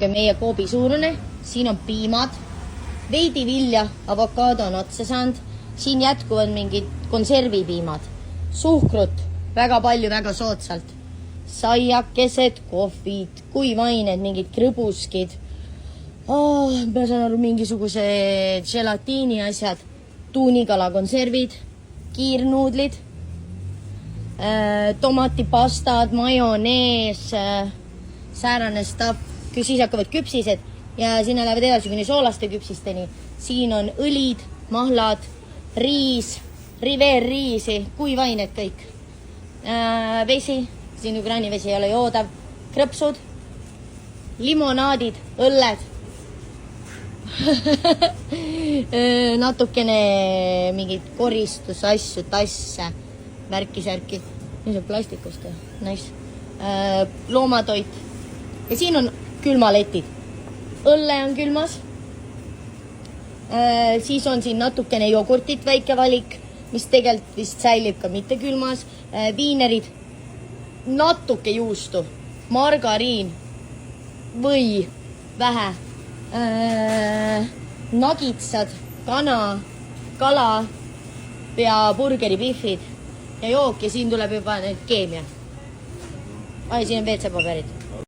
natuke meie koobi suurune, siin on piimad, veidi vilja, avokaado on otsa saanud, siin jätkuvad mingid konservipiimad, suhkrut, väga palju, väga soodsalt, saiakesed, kohvid, kuivained, mingid krõbuskid, ma saan aru, mingisugused gelatiini asjad, tuunikala konservid, kiirnuudlid, tomatipastad, majonees, säärane stuff, siis hakkavad küpsised ja sinna lähevad edasi kuni soolaste küpsisteni. Siin on õlid, mahlad, riis, riveerriisi, kuivained kõik. Vesi, siin ukrainivesi ei ole joodav, krõpsud, limonaadid, õlled, natukene mingid koristusasju, tasse, värki-särki, mis on plastikust, nice. Loomatoit ja siin on külmaletid, õlle on külmas, siis on siin natukene jogurtit, väike valik, mis tegelikult vist säilib ka mitte külmas, viinerid, natuke juustu, margariin või vähe, nagitsad, kana, kala ja burgeripihvid ja jook ja siin tuleb juba need keemia. Siin on WC-paberid.